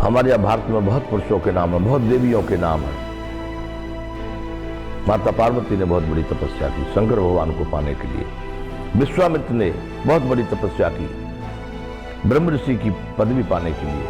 हमारे यहाँ भारत में बहुत पुरुषों के नाम है, बहुत देवियों के नाम है। माता पार्वती ने बहुत बड़ी तपस्या की शंकर भगवान को पाने के लिए। विश्वामित्र ने बहुत बड़ी तपस्या की ब्रह्म ऋषि की पदवी पाने के लिए।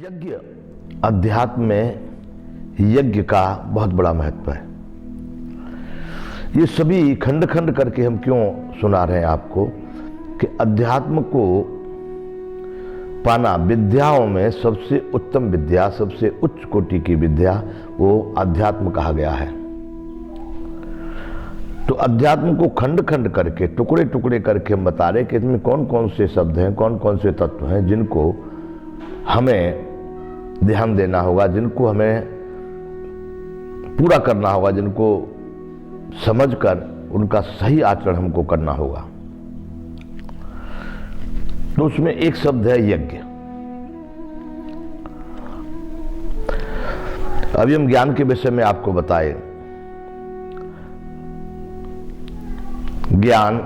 यज्ञ, अध्यात्म में यज्ञ का बहुत बड़ा महत्व है। ये सभी खंड खंड करके हम क्यों सुना रहे हैं आपको कि अध्यात्म को पाना, विद्याओं में सबसे उत्तम विद्या, सबसे उच्च कोटि की विद्या वो अध्यात्म कहा गया है। तो अध्यात्म को खंड खंड करके, टुकड़े टुकड़े करके हम बता रहे कि इसमें कौन कौन से शब्द हैं, कौन कौन से तत्व हैं जिनको हमें ध्यान देना होगा, जिनको हमें पूरा करना होगा, जिनको समझकर उनका सही आचरण हमको करना होगा। तो उसमें एक शब्द है यज्ञ। अभी हम ज्ञान के विषय में आपको बताए। ज्ञान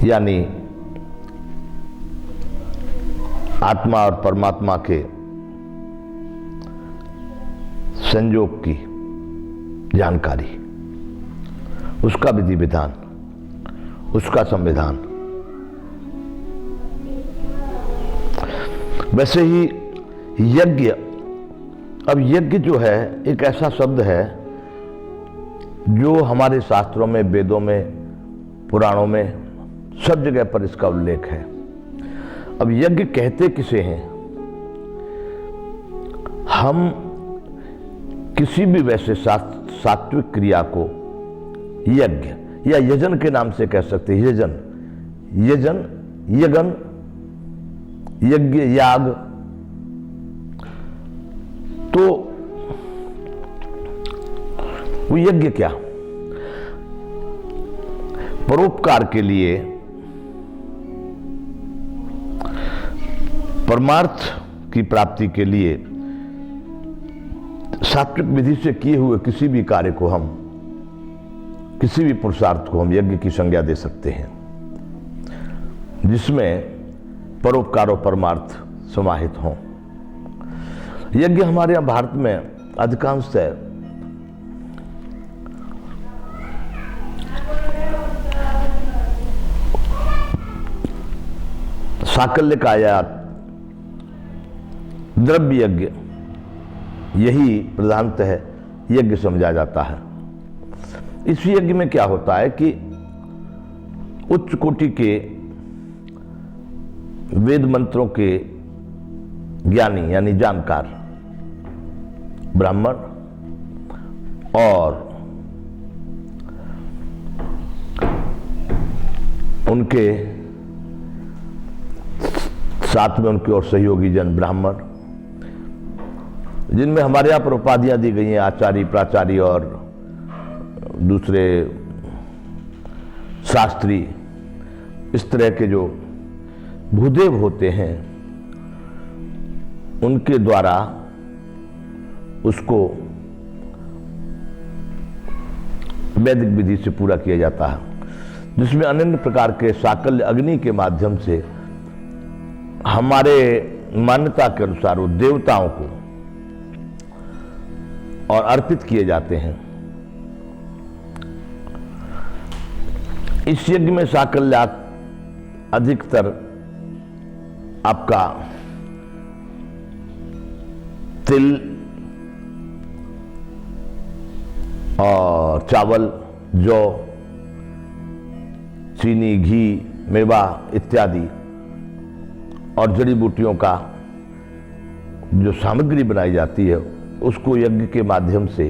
यानी आत्मा और परमात्मा के संयोग की जानकारी, उसका विधि विधान, उसका संविधान। वैसे ही यज्ञ, अब यज्ञ जो है एक ऐसा शब्द है जो हमारे शास्त्रों में, वेदों में, पुराणों में सब जगह पर इसका उल्लेख है। अब यज्ञ कहते किसे हैं? हम किसी भी वैसे सात्विक क्रिया को यज्ञ या यजन के नाम से कह सकते हैं। यजन, यजन, यगन, यज्ञ, याग। तो वो यज्ञ क्या? परोपकार के लिए, परमार्थ की प्राप्ति के लिए सात्विक विधि से किए हुए किसी भी कार्य को हम, किसी भी पुरुषार्थ को हम यज्ञ की संज्ञा दे सकते हैं, जिसमें परोपकार और परमार्थ समाहित हों। यज्ञ हमारे यहाँ भारत में अधिकांश है साकल्य का या द्रव्य यज्ञ, यही प्रधानतः यज्ञ समझा जाता है। इस यज्ञ में क्या होता है कि उच्च कोटि के वेद मंत्रों के ज्ञानी यानी जानकार ब्राह्मण और उनके साथ में उनके और सहयोगी जन ब्राह्मण, जिनमें हमारे यहाँ पर उपाधियाँ दी गई हैं, आचार्य, प्राचार्य और दूसरे शास्त्री, इस तरह के जो भूदेव होते हैं, उनके द्वारा उसको वैदिक विधि से पूरा किया जाता है, जिसमें अनन्य प्रकार के साकल्य अग्नि के माध्यम से हमारे मान्यता के अनुसार वो देवताओं को और अर्पित किए जाते हैं। इस यज्ञ में साकल्या अधिकतर आपका तिल और चावल, जौ, चीनी, घी, मेवा इत्यादि और जड़ी बूटियों का जो सामग्री बनाई जाती है, उसको यज्ञ के माध्यम से,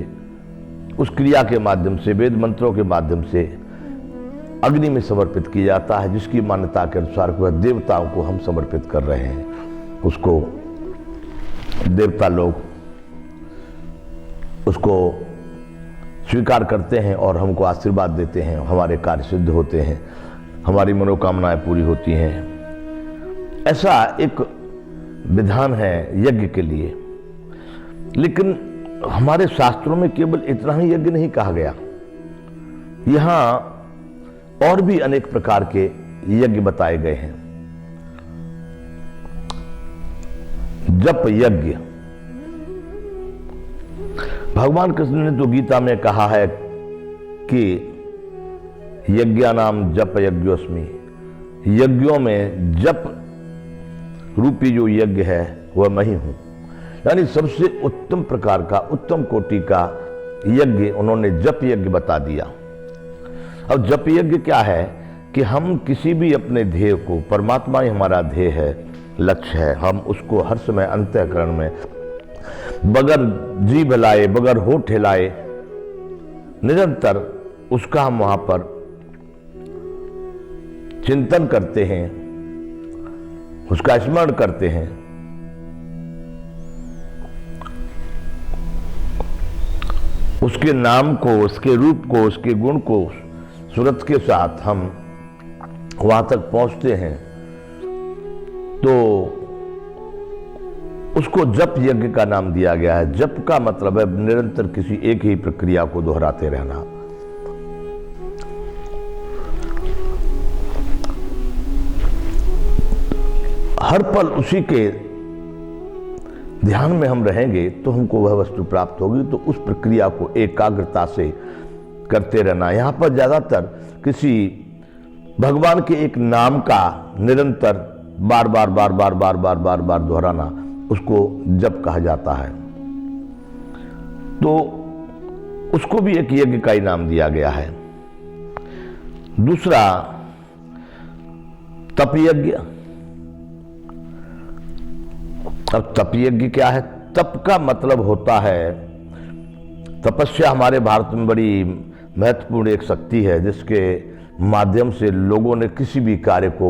उस क्रिया के माध्यम से, वेद मंत्रों के माध्यम से अग्नि में समर्पित किया जाता है, जिसकी मान्यता के अनुसार वह देवताओं को हम समर्पित कर रहे हैं। उसको देवता लोग उसको स्वीकार करते हैं और हमको आशीर्वाद देते हैं, हमारे कार्य सिद्ध होते हैं, हमारी मनोकामनाएं पूरी होती हैं। ऐसा एक विधान है यज्ञ के लिए। लेकिन हमारे शास्त्रों में केवल इतना ही यज्ञ नहीं कहा गया, यहां और भी अनेक प्रकार के यज्ञ बताए गए हैं। जप यज्ञ, भगवान कृष्ण ने तो गीता में कहा है कि यज्ञानाम जप यज्ञोस्मि, यज्ञों में जप रूपी जो यज्ञ है वह मैं ही हूं। यानी सबसे उत्तम प्रकार का, उत्तम कोटि का यज्ञ उन्होंने जप यज्ञ बता दिया। अब जप यज्ञ क्या है कि हम किसी भी अपने ध्येय को, परमात्मा ही हमारा ध्येय है, लक्ष्य है, हम उसको हर समय अंतःकरण में बगैर जीभ हिलाए, बगैर होठ हिलाए निरंतर उसका हम वहां पर चिंतन करते हैं, उसका स्मरण करते हैं। उसके नाम को, उसके रूप को, उसके गुण को सूरत के साथ हम वहां तक पहुंचते हैं, तो उसको जप यज्ञ का नाम दिया गया है। जप का मतलब है निरंतर किसी एक ही प्रक्रिया को दोहराते रहना। हर पल उसी के ध्यान में हम रहेंगे तो हमको वह वस्तु प्राप्त होगी। तो उस प्रक्रिया को एकाग्रता से करते रहना। यहां पर ज्यादातर किसी भगवान के एक नाम का निरंतर बार बार बार बार बार बार बार बार दोहराना, उसको जप कहा जाता है। तो उसको भी एक यज्ञ का ही नाम दिया गया है। दूसरा तप यज्ञ। अब तप यज्ञ क्या है? तप का मतलब होता है, तपस्या हमारे भारत में बड़ी महत्वपूर्ण एक शक्ति है, जिसके माध्यम से लोगों ने किसी भी कार्य को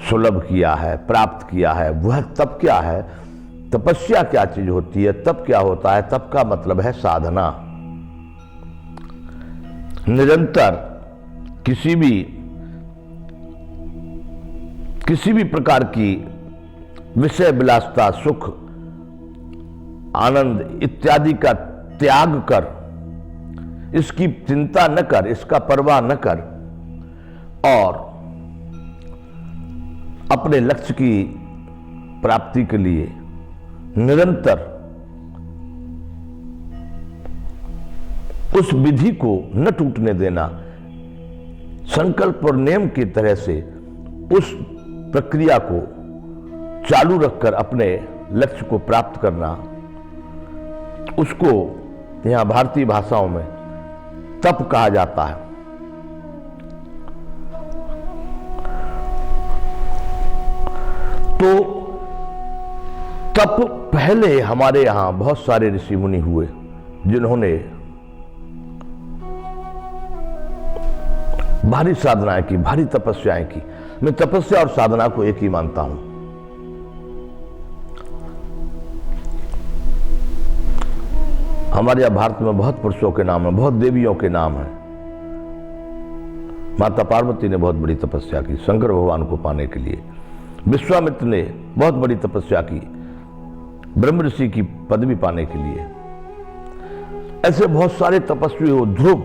सुलभ किया है, प्राप्त किया है। वह तप क्या है? तपस्या क्या चीज होती है? तप क्या होता है? तप का मतलब है साधना। निरंतर किसी भी प्रकार की विषय विलासता, सुख, आनंद इत्यादि का त्याग कर, इसकी चिंता न कर, इसका परवाह न कर, और अपने लक्ष्य की प्राप्ति के लिए निरंतर उस विधि को न टूटने देना, संकल्प और नियम की तरह से उस प्रक्रिया को चालू रखकर अपने लक्ष्य को प्राप्त करना, उसको यहां भारतीय भाषाओं में तप कहा जाता है। तो तप पहले हमारे यहां बहुत सारे ऋषि मुनि हुए जिन्होंने भारी साधनाएं की, भारी तपस्याएं की। मैं तपस्या और साधना को एक ही मानता हूं। हमारे यहां भारत में बहुत पुरुषों के नाम है, बहुत देवियों के नाम है। माता पार्वती ने बहुत बड़ी तपस्या की शंकर भगवान को पाने के लिए। विश्वामित्र ने बहुत बड़ी तपस्या की ब्रह्म ऋषि की पदवी पाने के लिए। ऐसे बहुत सारे तपस्वी हो, ध्रुव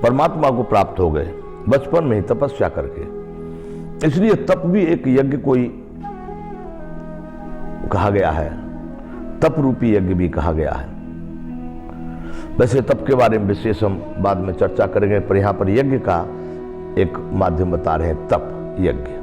परमात्मा को प्राप्त हो गए बचपन में ही तपस्या करके। इसलिए तप भी एक यज्ञ को ही कहा गया है, तप रूपी यज्ञ भी कहा गया है। वैसे तप के बारे में विशेष हम बाद में चर्चा करेंगे, पर यहां पर यज्ञ का एक माध्यम बता रहे हैं, तप यज्ञ।